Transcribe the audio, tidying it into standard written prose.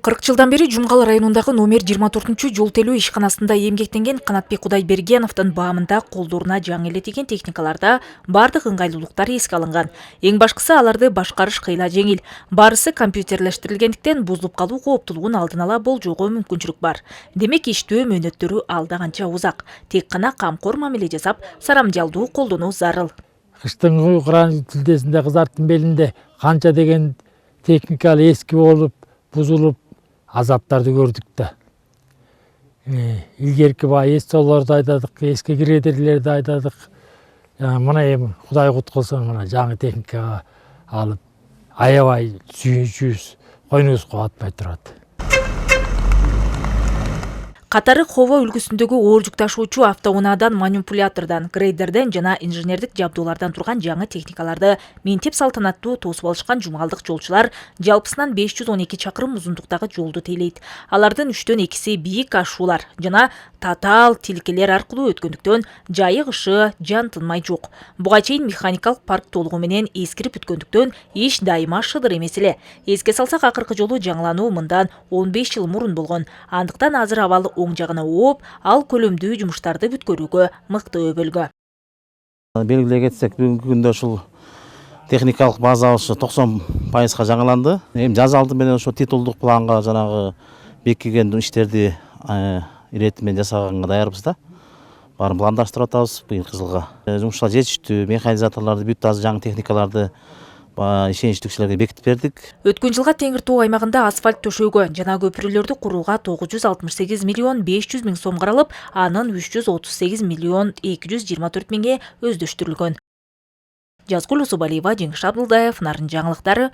40 жылдан бери Жумгал районундагы номер 24 жол телөө ишканасында эмгектенген Канатбек Кудайбергеновдун баамында колдоруна жаңы эле тиген техникаларда бардык ыңгайлуулуктар эске алынган. Эң башкысы аларды башкарыш кыйла жеңил. Барысы компьютерлештирилгендиктен бузулуп калуу кооптулугун алдын ала болжоого мүмкүнчүлүк бар. Демек иштөө мөөнөттөрү алда канча узак. Тек гана камкор мамиле жасап, сарамжалдуу колдонуу зарыл. Кыштын куран тилдесинде кызарттын белинде канча деген техника эски болуп, бузулуп азаптарды көрдүк да. Илгерки бай эстолорду айдадык, эски грейдерлерди айдадык. Мына эми Кудай кут кылсын, мына жаңы техникага алып, аябай сүйүнчүбүз, койнубузга батпай турат. Катары Хова үлгүсүндөгү оор жүк ташуучу автоунаадан, манипулятордон, грейдерден жана инженердик жабдуулардан турган жаңы техникаларды ментеп салтанаттуу тосуп алышкан жумгалдык жолчулар жалпысынан 512 чакырым узундуктагы жолду тейлейт. Алардын 3-2 бийик ашуулар жана татаал тилкелер аркылуу өткөндүктөн жайык ышы жан тынмай жок. Буга чейин механикалык парк толугу менен эскирип өткөндүктөн иш дайыма шыдыр эмес эле. Эске салсак, акыркы жолу жаңылануу мындан 15 жыл мурун болгон. Андыктан азыр абалы оң жагына ооп, ал көлөмдүү жумуштарды бүткөрүүгө мыкты өбөлгө. Белгилей кетсек, бүгүнкү күндө ушул техникалык базабыз 90% жаңыланды. Эми жаз алды менен ошо титулдук планга жанагы бекиген иштерди иретимен жасаганга даярбыз да. Баарын пландаштырып атабыз быйылкы жылга. Жумушчулар жетиштүү, механизаторлорду бүт азыр жаңы техникаларды ишеничтүү кишилерге бекитип бердик. Өткөн жылга Теңир Тоо аймагында асфальт төшөөгө жана көпүрөлөрдү курууга 968 миллион 500 миң сом каралып, анын 338 миллион 224 миңи өздөштүрүлгөн. Жазгул Усубалиева, Жеңиш Абдылдаев, Нарын жаңылыктары.